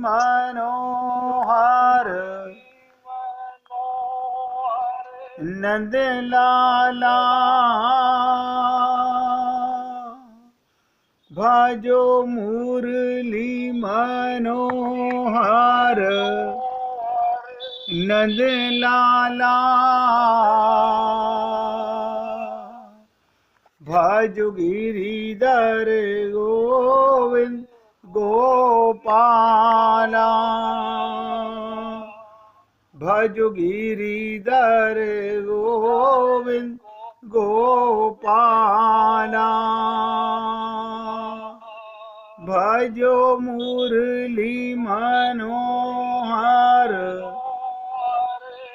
मनोहर नंद लाला भजो मुरली मनोहर नंद लाला भजो गिरिधर गोविंद गोपाला भजो गिरिधर गोविंद गोपाला भजो मुरली मनोहर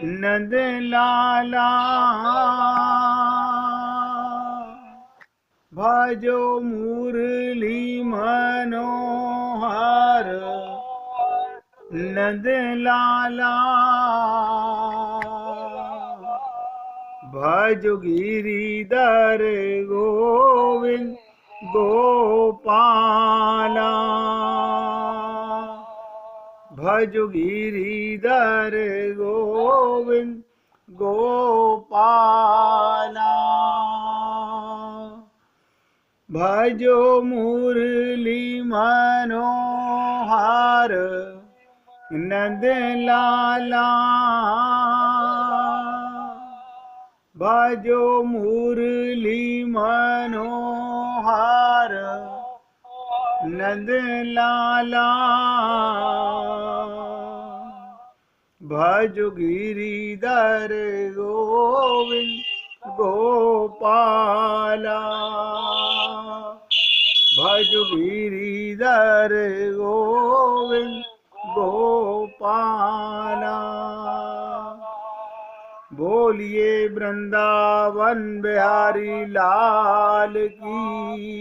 नंद लाला भजो मुरली मनोहर नंद लाला भजो गिरिधर गोविंद गोपाला भजो गिरिधर गोविंद गोपाला भजो मुरली मनोहर नंद लाला भजो मुरली मनोहर नंद लाला भजो गिरिधर गोविंद गोपाला भजो गिरिधर गोविंद गोपाला बोलिए वृंदावन बिहारी लाल की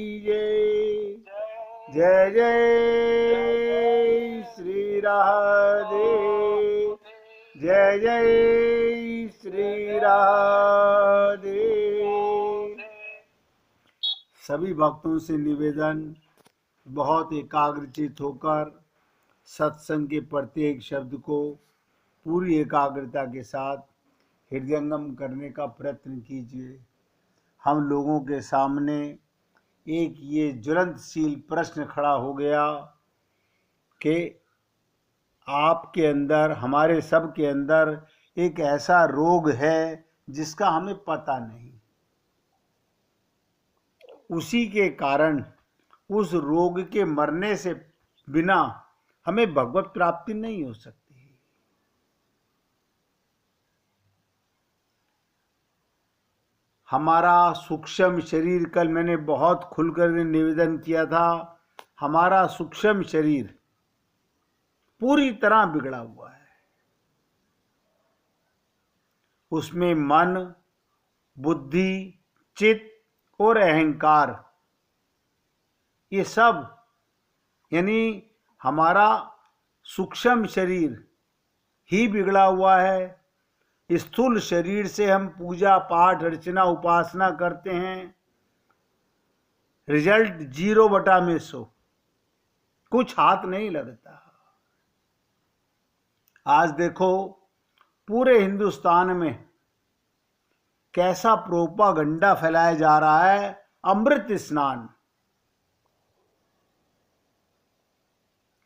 जय जय श्री राधे जय जय श्री राधे। सभी भक्तों से निवेदन, बहुत एकाग्रचित होकर सत्संग के प्रत्येक शब्द को पूरी एकाग्रता के साथ हृदयंगम करने का प्रयत्न कीजिए। हम लोगों के सामने एक ये ज्वलंतशील प्रश्न खड़ा हो गया कि आपके अंदर, हमारे सब के अंदर एक ऐसा रोग है जिसका हमें पता नहीं। उसी के कारण उस रोग के मरने से बिना हमें भगवत प्राप्ति नहीं हो सकती। हमारा सूक्ष्म शरीर, कल मैंने बहुत खुलकर निवेदन किया था, हमारा सूक्ष्म शरीर पूरी तरह बिगड़ा हुआ है। उसमें मन, बुद्धि, चित्त और अहंकार, ये सब, यानी हमारा सूक्ष्म शरीर ही बिगड़ा हुआ है। स्थूल शरीर से हम पूजा पाठ अर्चना उपासना करते हैं, रिजल्ट 0/100, कुछ हाथ नहीं लगता। आज देखो पूरे हिंदुस्तान में कैसा प्रोपागंडा फैलाया जा रहा है। अमृत स्नान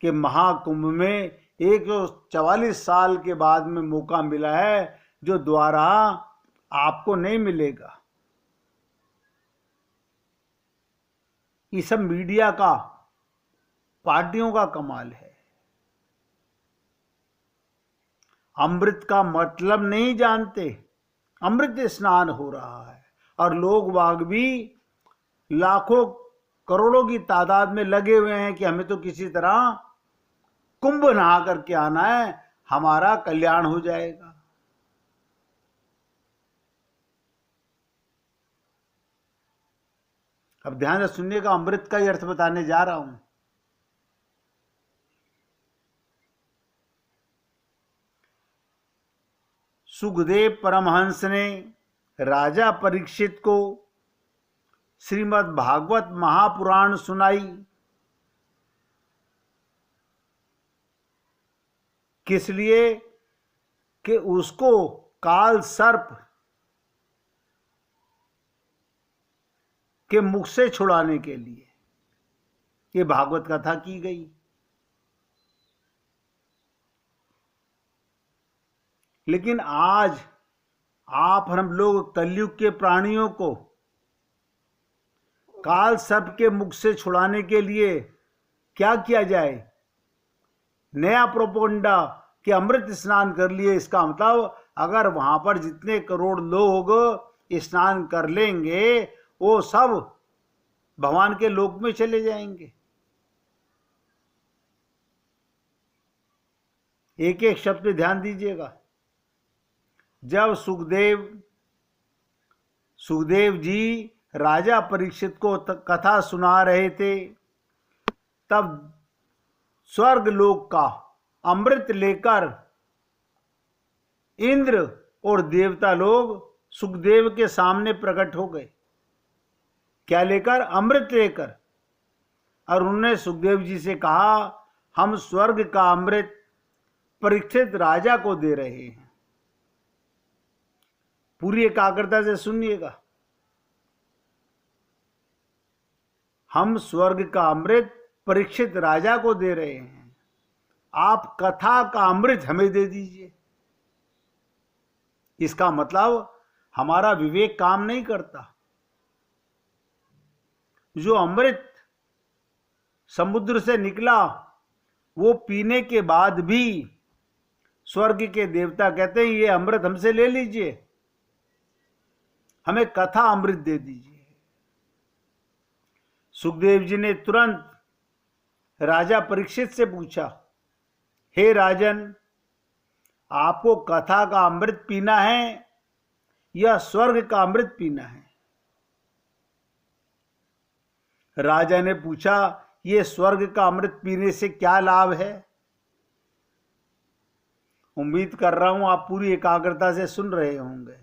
के महाकुंभ में 144 साल के बाद में मौका मिला है, जो द्वारा आपको नहीं मिलेगा। ये सब मीडिया का, पार्टियों का कमाल है। अमृत का मतलब नहीं जानते। अमृत स्नान हो रहा है और लोग बाग भी लाखों करोड़ों की तादाद में लगे हुए हैं कि हमें तो किसी तरह कुंभ नहा करके आना है, हमारा कल्याण हो जाएगा। अब ध्यान से सुनिएगा, अमृत का ही अर्थ बताने जा रहा हूं। सुखदेव परमहंस ने राजा परीक्षित को श्रीमद् भागवत महापुराण सुनाई। किस लिए? कि उसको काल सर्प के मुख से छुड़ाने के लिए ये भागवत कथा की गई। लेकिन आज आप हम लोग कलयुग के प्राणियों को काल सर्प के मुख से छुड़ाने के लिए क्या किया जाए? नया प्रोपोगंडा कि अमृत स्नान कर लिए। इसका मतलब अगर वहां पर जितने करोड़ लोग स्नान कर लेंगे वो सब भगवान के लोक में चले जाएंगे। एक एक शब्द पे ध्यान दीजिएगा। जब सुखदेव जी राजा परीक्षित को कथा सुना रहे थे, तब स्वर्ग लोक का अमृत लेकर इंद्र और देवता लोग सुखदेव के सामने प्रकट हो गए। क्या लेकर? अमृत लेकर। और उन्होंने सुखदेव जी से कहा, हम स्वर्ग का अमृत परीक्षित राजा को दे रहे हैं। पूरी एकाग्रता से सुनिएगा। हम स्वर्ग का अमृत परीक्षित राजा को दे रहे हैं, आप कथा का अमृत हमें दे दीजिए। इसका मतलब हमारा विवेक काम नहीं करता। जो अमृत समुद्र से निकला वो पीने के बाद भी स्वर्ग के देवता कहते हैं ये अमृत हमसे ले लीजिए, हमें कथा अमृत दे दीजिए। सुखदेव जी ने तुरंत राजा परीक्षित से पूछा, हे राजन, आपको कथा का अमृत पीना है या स्वर्ग का अमृत पीना है? राजा ने पूछा, ये स्वर्ग का अमृत पीने से क्या लाभ है? उम्मीद कर रहा हूं आप पूरी एकाग्रता से सुन रहे होंगे।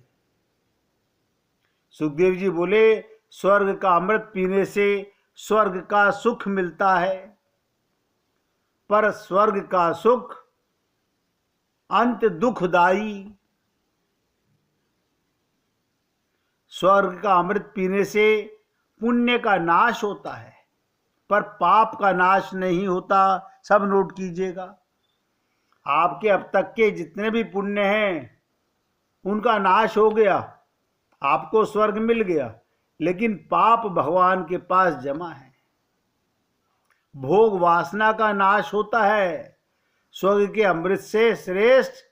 सुखदेव जी बोले, स्वर्ग का अमृत पीने से स्वर्ग का सुख मिलता है, पर स्वर्ग का सुख अंत दुखदाई। स्वर्ग का अमृत पीने से पुण्य का नाश होता है, पर पाप का नाश नहीं होता। सब नोट कीजिएगा। आपके अब तक के जितने भी पुण्य हैं उनका नाश हो गया, आपको स्वर्ग मिल गया, लेकिन पाप भगवान के पास जमा है। भोग वासना का नाश होता है। स्वर्ग के अमृत से श्रेष्ठ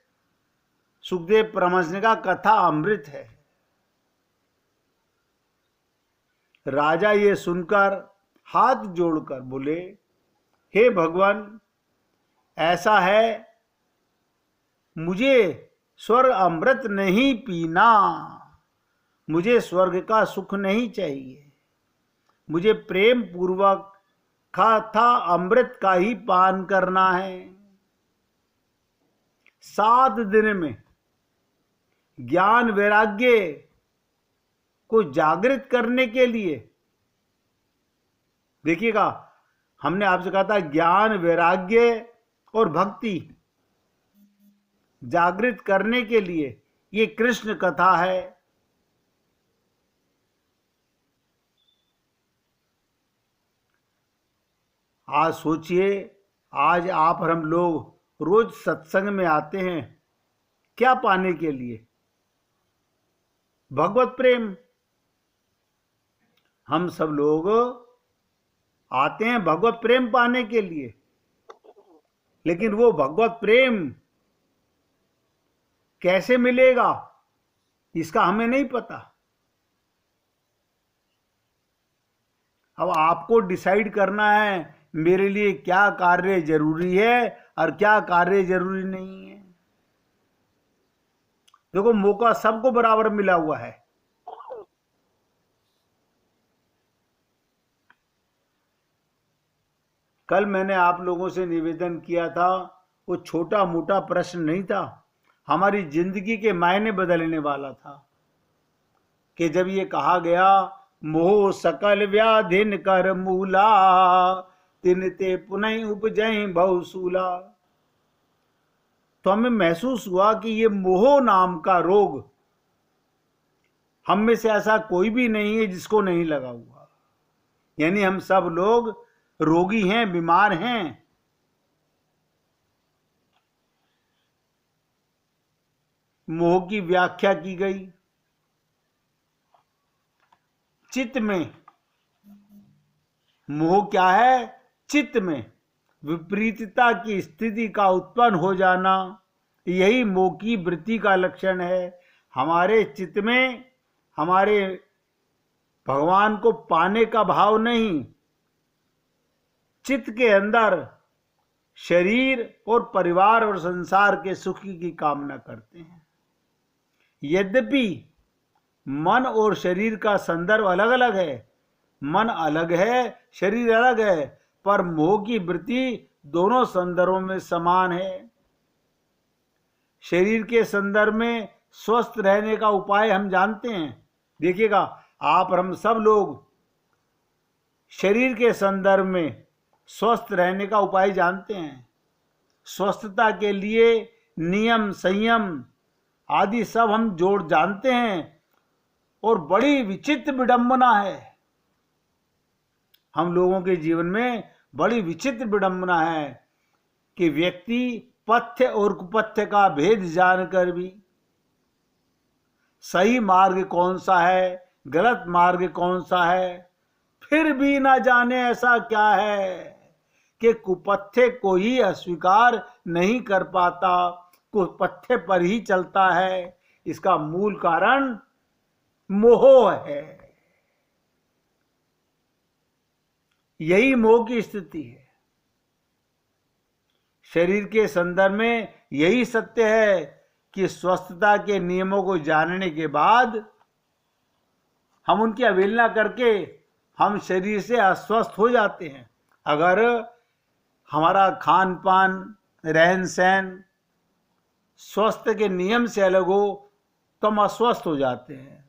सुखदेव परमहंस का कथा अमृत है। राजा ये सुनकर हाथ जोड़कर बोले, हे भगवान, ऐसा है, मुझे स्वर्ग अमृत नहीं पीना, मुझे स्वर्ग का सुख नहीं चाहिए, मुझे प्रेम पूर्वक कथा अमृत का ही पान करना है। 7 दिन में ज्ञान वैराग्य को जागृत करने के लिए, देखिएगा, हमने आपसे कहा था ज्ञान वैराग्य और भक्ति जागृत करने के लिए ये कृष्ण कथा है। आज सोचिए, आज आप और हम लोग रोज सत्संग में आते हैं क्या पाने के लिए? भगवत प्रेम। हम सब लोग आते हैं भगवत प्रेम पाने के लिए, लेकिन वो भगवत प्रेम कैसे मिलेगा इसका हमें नहीं पता। अब आपको डिसाइड करना है मेरे लिए क्या कार्य जरूरी है और क्या कार्य जरूरी नहीं है। देखो, मौका सबको बराबर मिला हुआ है। कल मैंने आप लोगों से निवेदन किया था, वो छोटा मोटा प्रश्न नहीं था, हमारी जिंदगी के मायने बदलने वाला था। कि जब ये कहा गया, मोह सकल व्याधिन कर मूला, तिन ते पुनः उपजय बहुसूला। तो हमें महसूस हुआ कि ये मोह नाम का रोग हम में से ऐसा कोई भी नहीं है जिसको नहीं लगा हुआ। यानी हम सब लोग रोगी हैं, बीमार हैं। मोह की व्याख्या की गई चित्त में। मोह क्या है? चित्त में विपरीतता की स्थिति का उत्पन्न हो जाना, यही मोह की वृत्ति का लक्षण है। हमारे चित्त में हमारे भगवान को पाने का भाव नहीं, चित्त के अंदर शरीर और परिवार और संसार के सुख की कामना करते हैं। यद्यपि मन और शरीर का संदर्भ अलग अलग है, मन अलग है, शरीर अलग है, पर मोह की वृत्ति दोनों संदर्भों में समान है। शरीर के संदर्भ में स्वस्थ रहने का उपाय हम जानते हैं। देखिएगा, आप और हम सब लोग शरीर के संदर्भ में स्वस्थ रहने का उपाय जानते हैं। स्वस्थता के लिए नियम, संयम आदि सब हम जोड़ जानते हैं। और बड़ी विचित्र विडंबना है, हम लोगों के जीवन में बड़ी विचित्र विडंबना है कि व्यक्ति पथ्य और कुपथ्य का भेद जानकर भी सही मार्ग कौन सा है, गलत मार्ग कौन सा है, फिर भी ना जाने ऐसा क्या है कि कुपथ्य को ही अस्वीकार नहीं कर पाता, कुपथ्य पर ही चलता है। इसका मूल कारण मोह है। यही मोह की स्थिति है। शरीर के संदर्भ में यही सत्य है कि स्वस्थता के नियमों को जानने के बाद हम उनकी अवहेलना करके हम शरीर से अस्वस्थ हो जाते हैं। अगर हमारा खान पान, रहन सहन स्वास्थ्य के नियम से अलग हो तो हम अस्वस्थ हो जाते हैं।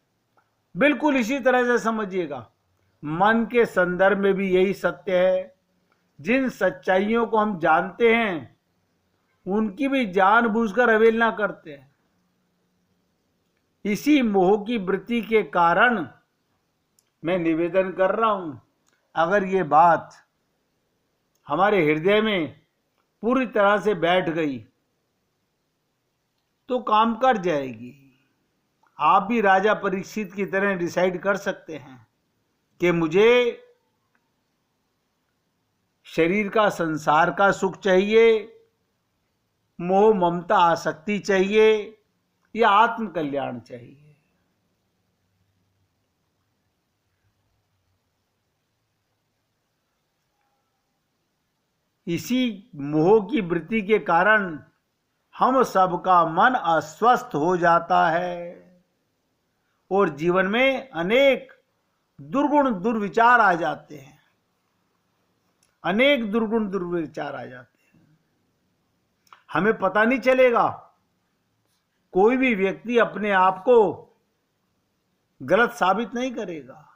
बिल्कुल इसी तरह से समझिएगा, मन के संदर्भ में भी यही सत्य है। जिन सच्चाइयों को हम जानते हैं उनकी भी जानबूझकर अवहेलना करते हैं। इसी मोह की वृत्ति के कारण मैं निवेदन कर रहा हूं, अगर ये बात हमारे हृदय में पूरी तरह से बैठ गई तो काम कर जाएगी। आप भी राजा परीक्षित की तरह डिसाइड कर सकते हैं कि मुझे शरीर का, संसार का सुख चाहिए, मोह ममता आसक्ति चाहिए, या आत्म कल्याण चाहिए। इसी मोह की वृत्ति के कारण हम सबका मन अस्वस्थ हो जाता है और जीवन में अनेक दुर्गुण दुर्विचार आ जाते हैं। अनेक दुर्गुण दुर्विचार आ जाते हैं। हमें पता नहीं चलेगा। कोई भी व्यक्ति अपने आप को गलत साबित नहीं करेगा।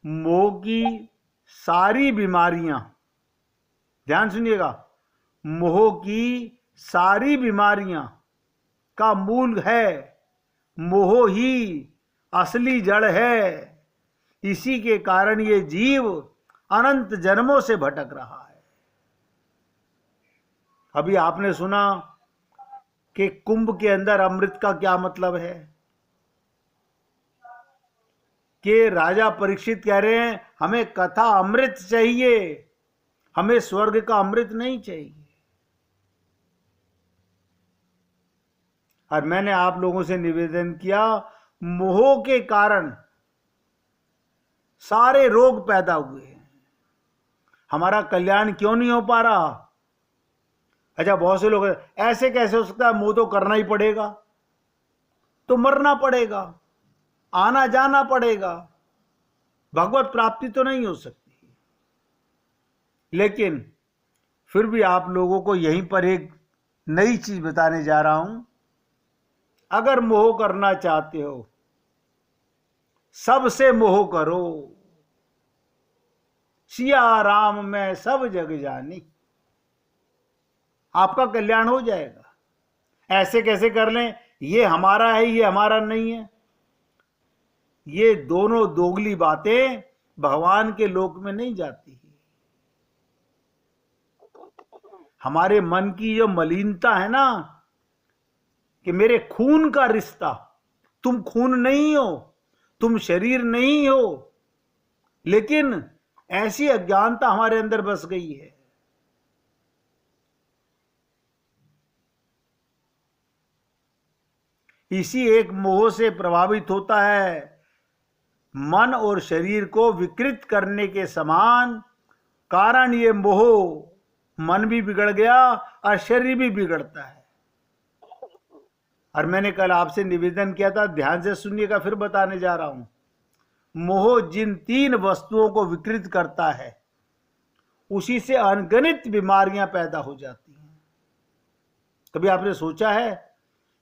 मोह की सारी बीमारियां, ध्यान सुनिएगा, मोह की सारी बीमारियां का मूल है मोह ही असली जड़ है। इसी के कारण ये जीव अनंत जन्मों से भटक रहा है। अभी आपने सुना कि कुंभ के अंदर अमृत का क्या मतलब है, कि राजा परीक्षित कह रहे हैं हमें कथा अमृत चाहिए, हमें स्वर्ग का अमृत नहीं चाहिए। और मैंने आप लोगों से निवेदन किया, मोह के कारण सारे रोग पैदा हुए हैं। हमारा कल्याण क्यों नहीं हो पा रहा? अच्छा, बहुत से लोग ऐसे कैसे हो सकता है, मोह तो करना ही पड़ेगा, तो मरना पड़ेगा, आना जाना पड़ेगा, भगवत प्राप्ति तो नहीं हो सकती। लेकिन फिर भी आप लोगों को यहीं पर एक नई चीज बताने जा रहा हूं। अगर मोह करना चाहते हो, सबसे मोह करो, सिया राम मैं सब जग जानी। आपका कल्याण हो जाएगा। ऐसे कैसे कर लें, ये हमारा है ये हमारा नहीं है, ये दोनों दोगली बातें भगवान के लोक में नहीं जाती। हमारे मन की जो मलिनता है ना, कि मेरे खून का रिश्ता, तुम खून नहीं हो, तुम शरीर नहीं हो, लेकिन ऐसी अज्ञानता हमारे अंदर बस गई है। इसी एक मोह से प्रभावित होता है मन और शरीर को विकृत करने के समान। कारण ये मोह, मन भी बिगड़ गया और शरीर भी बिगड़ता है। और मैंने कल आपसे निवेदन किया था, ध्यान से सुनिएगा, फिर बताने जा रहा हूं। मोह जिन 3 वस्तुओं को विकृत करता है, उसी से अनगिनत बीमारियां पैदा हो जाती हैं। कभी आपने सोचा है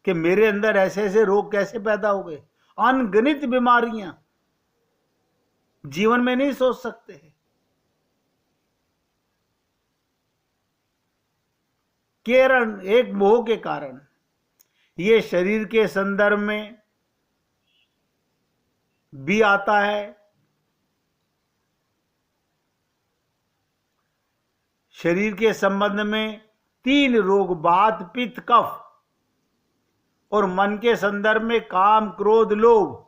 कि मेरे अंदर ऐसे ऐसे रोग कैसे पैदा हो गए? अनगिनत बीमारियां, जीवन में नहीं सोच सकते। कारण एक मोह के कारण। ये शरीर के संदर्भ में भी आता है। शरीर के संबंध में 3 रोग, वात पित्त कफ, और मन के संदर्भ में काम क्रोध लोभ।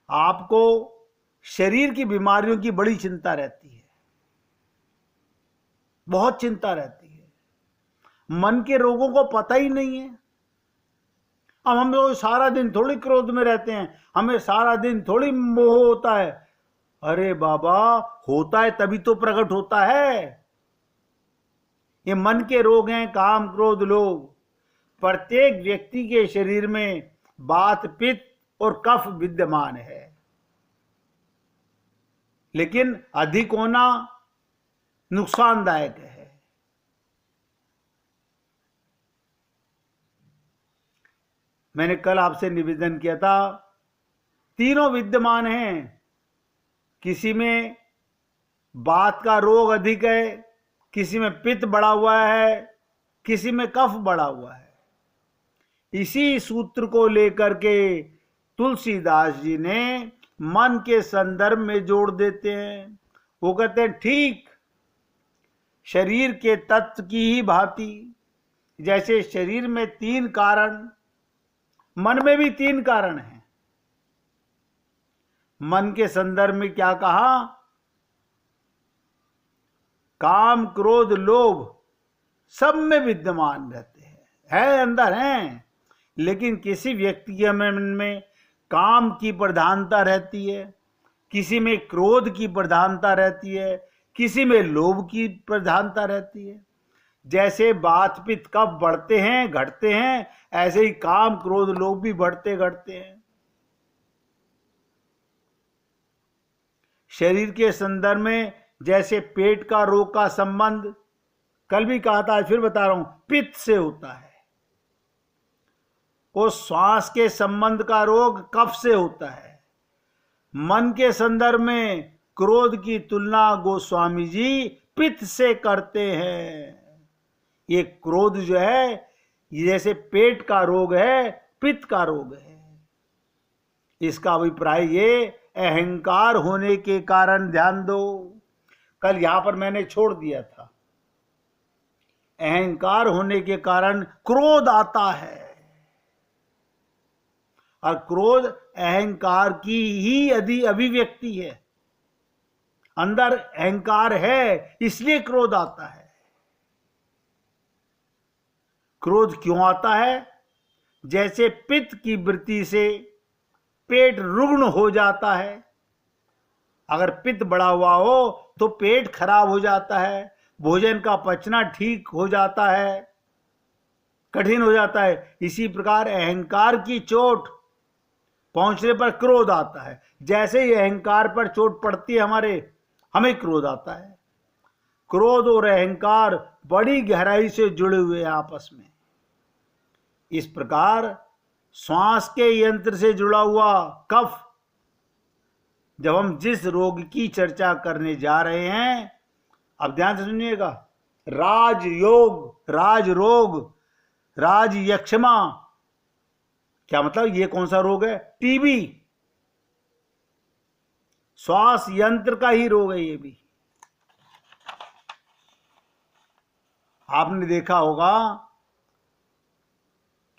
आपको शरीर की बीमारियों की बड़ी चिंता रहती है, बहुत चिंता रहती है। मन के रोगों को पता ही नहीं है। अब हम लोग सारा दिन थोड़ी क्रोध में रहते हैं, हमें सारा दिन थोड़ी मोह होता है। अरे बाबा, होता है तभी तो प्रकट होता है। ये मन के रोग हैं, काम क्रोध लोभ। प्रत्येक व्यक्ति के शरीर में वात पित्त और कफ विद्यमान है, लेकिन अधिक होना नुकसानदायक है। मैंने कल आपसे निवेदन किया था, तीनों विद्यमान हैं। किसी में वात का रोग अधिक है, किसी में पित्त बढ़ा हुआ है, किसी में कफ बढ़ा हुआ है। इसी सूत्र को लेकर के तुलसीदास जी ने मन के संदर्भ में जोड़ देते हैं। वो कहते हैं, ठीक शरीर के तत्व की ही भांति, जैसे शरीर में 3 कारण, मन में भी 3 कारण हैं। मन के संदर्भ में क्या कहा? काम क्रोध लोभ सब में विद्यमान रहते हैं, है अंदर हैं। लेकिन किसी व्यक्ति के मन में काम की प्रधानता रहती है, किसी में क्रोध की प्रधानता रहती है, किसी में लोभ की प्रधानता रहती है। जैसे वात पित्त कफ बढ़ते हैं घटते हैं, ऐसे ही काम क्रोध लोभ भी बढ़ते घटते हैं। शरीर के संदर्भ में जैसे पेट का रोग का संबंध, कल भी कहा था, फिर बता रहा हूं, पित्त से होता है। और श्वास के संबंध का रोग कफ से होता है। मन के संदर्भ में क्रोध की तुलना गोस्वामी जी पित्त से करते हैं। ये क्रोध जो है, ये जैसे पेट का रोग है, पित्त का रोग है। इसका अभिप्राय ये अहंकार होने के कारण, ध्यान दो, कल यहां पर मैंने छोड़ दिया था, अहंकार होने के कारण क्रोध आता है। और क्रोध अहंकार की ही यदि अभिव्यक्ति है, अंदर अहंकार है इसलिए क्रोध आता है। क्रोध क्यों आता है? जैसे पित्त की वृत्ति से पेट रुग्ण हो जाता है। अगर पित्त बढ़ा हुआ हो तो पेट खराब हो जाता है, भोजन का पचना ठीक हो जाता है, कठिन हो जाता है। इसी प्रकार अहंकार की चोट पहुंचने पर क्रोध आता है। जैसे ही अहंकार पर चोट पड़ती है हमें क्रोध आता है। क्रोध और अहंकार बड़ी गहराई से जुड़े हुए हैं आपस में। इस प्रकार श्वास के यंत्र से जुड़ा हुआ कफ, जब हम जिस रोग की चर्चा करने जा रहे हैं, अब ध्यान से सुनिएगा, राजयोग, राजरोग, राजयक्षमा। क्या मतलब? ये कौन सा रोग है? टीबी, श्वास यंत्र का ही रोग है ये भी। आपने देखा होगा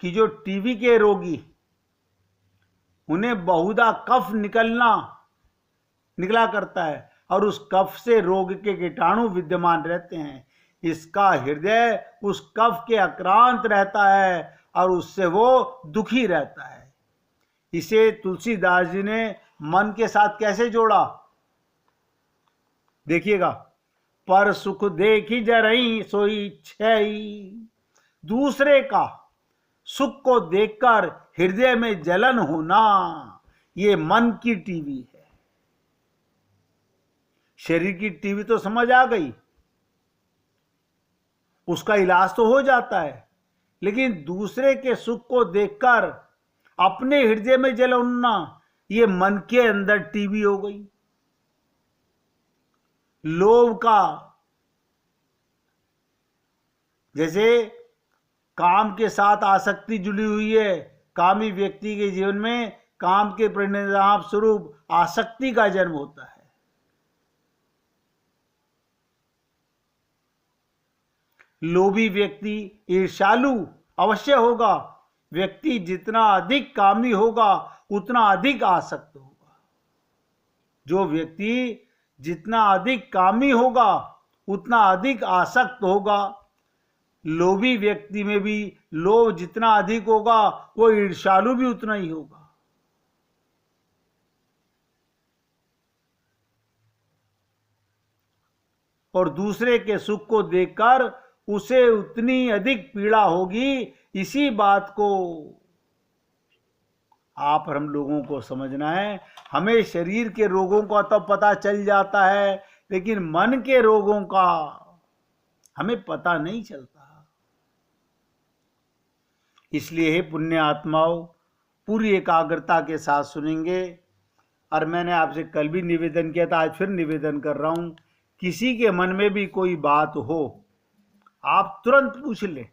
कि जो टीबी के रोगी, उन्हें बहुधा कफ निकला करता है और उस कफ से रोग के कीटाणु विद्यमान रहते हैं। इसका हृदय उस कफ के आक्रांत रहता है और उससे वो दुखी रहता है। इसे तुलसीदास जी ने मन के साथ कैसे जोड़ा? देखिएगा, पर सुख देखी जरई सोई छई। दूसरे का सुख को देखकर हृदय में जलन होना, ये मन की टीबी है। शरीर की टीबी तो समझ आ गई, उसका इलाज तो हो जाता है, लेकिन दूसरे के सुख को देखकर अपने हृदय में जलन होना, ये मन के अंदर टीबी हो गई। लोभ का, जैसे काम के साथ आसक्ति जुड़ी हुई है, कामी व्यक्ति के जीवन में काम के परिणाम स्वरूप आसक्ति का जन्म होता है। लोभी व्यक्ति ईर्ष्यालु अवश्य होगा। व्यक्ति जितना अधिक कामी होगा उतना अधिक आसक्त होगा। जो व्यक्ति जितना अधिक कामी होगा उतना अधिक आसक्त होगा। लोभी व्यक्ति में भी लोभ जितना अधिक होगा वो ईर्ष्यालु भी उतना ही होगा। और दूसरे के सुख को देखकर उसे उतनी अधिक पीड़ा होगी। इसी बात को आप हम लोगों को समझना है। हमें शरीर के रोगों का तो पता चल जाता है, लेकिन मन के रोगों का हमें पता नहीं चलता। इसलिए हे पुण्य आत्माओं, पूरी एकाग्रता के साथ सुनेंगे। और मैंने आपसे कल भी निवेदन किया था, आज फिर निवेदन कर रहा हूं, किसी के मन में भी कोई बात हो आप तुरंत पूछ लें।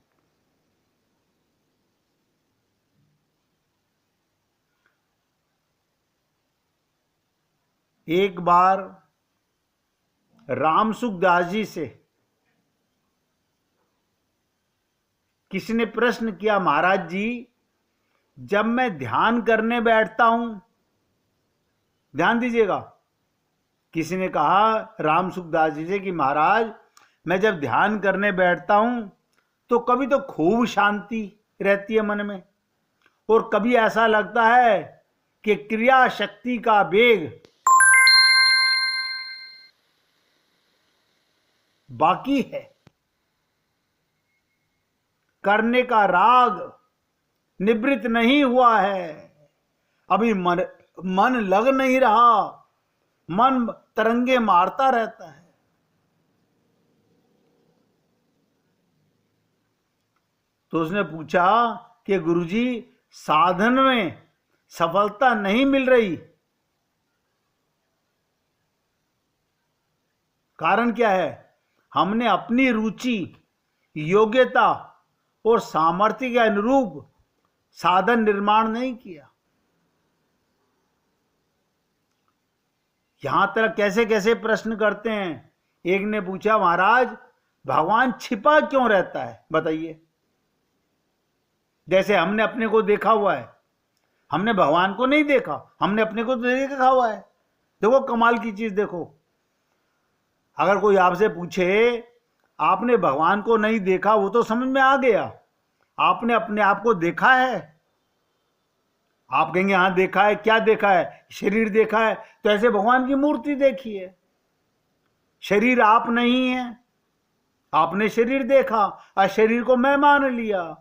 एक बार रामसुखदास जी से किसी ने प्रश्न किया, महाराज जी जब मैं ध्यान करने बैठता हूं, ध्यान दीजिएगा, किसी ने कहा रामसुखदास जी से कि महाराज मैं जब ध्यान करने बैठता हूं तो कभी तो खूब शांति रहती है मन में, और कभी ऐसा लगता है कि क्रिया शक्ति का वेग बाकी है, करने का राग निवृत्त नहीं हुआ है, अभी मन लग नहीं रहा, मन तरंगे मारता रहता है। तो उसने पूछा कि गुरुजी साधन में सफलता नहीं मिल रही, कारण क्या है? हमने अपनी रुचि, योग्यता और सामर्थ्य के अनुरूप साधन निर्माण नहीं किया। यहां तक कैसे कैसे प्रश्न करते हैं। एक ने पूछा, महाराज भगवान छिपा क्यों रहता है, बताइए। जैसे हमने अपने को देखा हुआ है, हमने भगवान को नहीं देखा, हमने अपने को तो देखा हुआ है। देखो कमाल की चीज देखो, अगर कोई आपसे पूछे आपने भगवान को नहीं देखा, वो तो समझ में आ गया, आपने अपने आप को देखा है। आप कहेंगे हाँ देखा है, क्या देखा है? शरीर देखा है। तो ऐसे भगवान की मूर्ति देखी है, शरीर आप नहीं है, आपने शरीर देखा और शरीर को मैं मान लिया,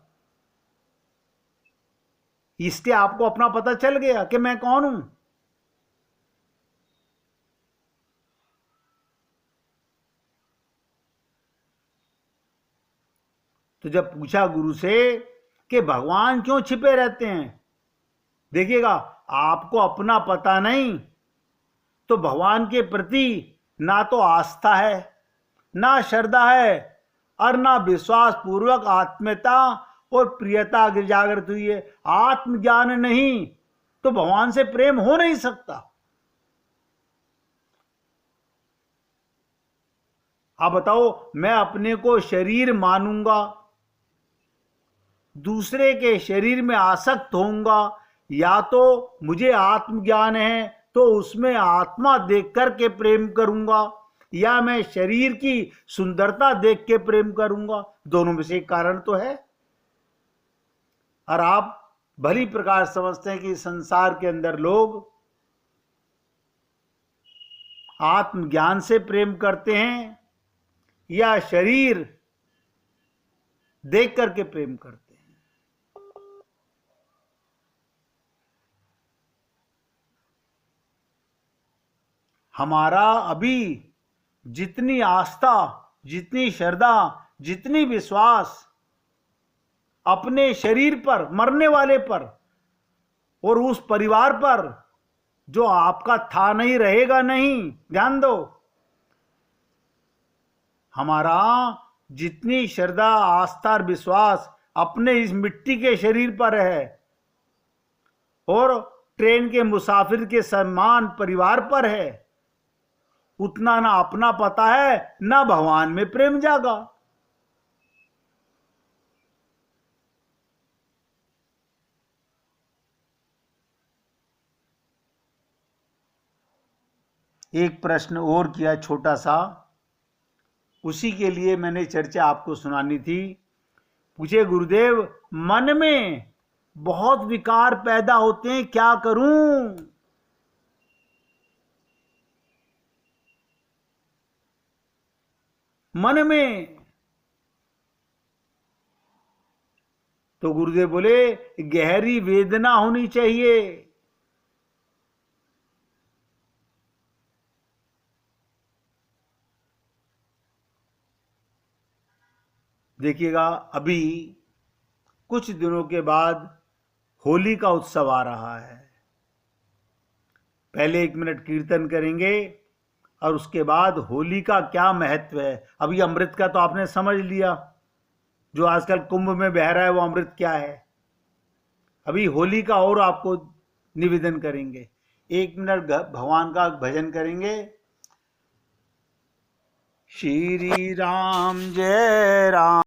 इससे आपको अपना पता चल गया कि मैं कौन हूं। तो जब पूछा गुरु से कि भगवान क्यों छिपे रहते हैं, देखिएगा आपको अपना पता नहीं तो भगवान के प्रति ना तो आस्था है, ना श्रद्धा है, और ना विश्वास पूर्वक आत्मीयता और प्रियता जागृत हुई है। आत्मज्ञान नहीं तो भगवान से प्रेम हो नहीं सकता। आप बताओ, मैं अपने को शरीर मानूंगा, दूसरे के शरीर में आसक्त होऊंगा, या तो मुझे आत्मज्ञान है तो उसमें आत्मा देख करके प्रेम करूंगा, या मैं शरीर की सुंदरता देख के प्रेम करूंगा। दोनों में से एक कारण तो है। और आप भली प्रकार समझते हैं कि संसार के अंदर लोग आत्मज्ञान से प्रेम करते हैं या शरीर देख करके प्रेम करते हैं। हमारा अभी जितनी आस्था, जितनी श्रद्धा, जितनी विश्वास अपने शरीर पर, मरने वाले पर और उस परिवार पर जो आपका था नहीं, रहेगा नहीं, ध्यान दो। हमारा जितनी श्रद्धा, आस्था और विश्वास अपने इस मिट्टी के शरीर पर है और ट्रेन के मुसाफिर के सम्मान परिवार पर है, उतना ना अपना पता है, ना भगवान में प्रेम जागा। एक प्रश्न और किया छोटा सा, उसी के लिए मैंने चर्चा आपको सुनानी थी। पूछे, गुरुदेव मन में बहुत विकार पैदा होते हैं, क्या करूं? मन में। तो गुरुदेव बोले, गहरी वेदना होनी चाहिए। देखिएगा, अभी कुछ दिनों के बाद होली का उत्सव आ रहा है। पहले 1 मिनट कीर्तन करेंगे और उसके बाद होली का क्या महत्व है। अभी अमृत का तो आपने समझ लिया, जो आजकल कुंभ में बह रहा है वो अमृत क्या है। अभी होली का और आपको निवेदन करेंगे। 1 मिनट भगवान का भजन करेंगे। श्री राम जय राम।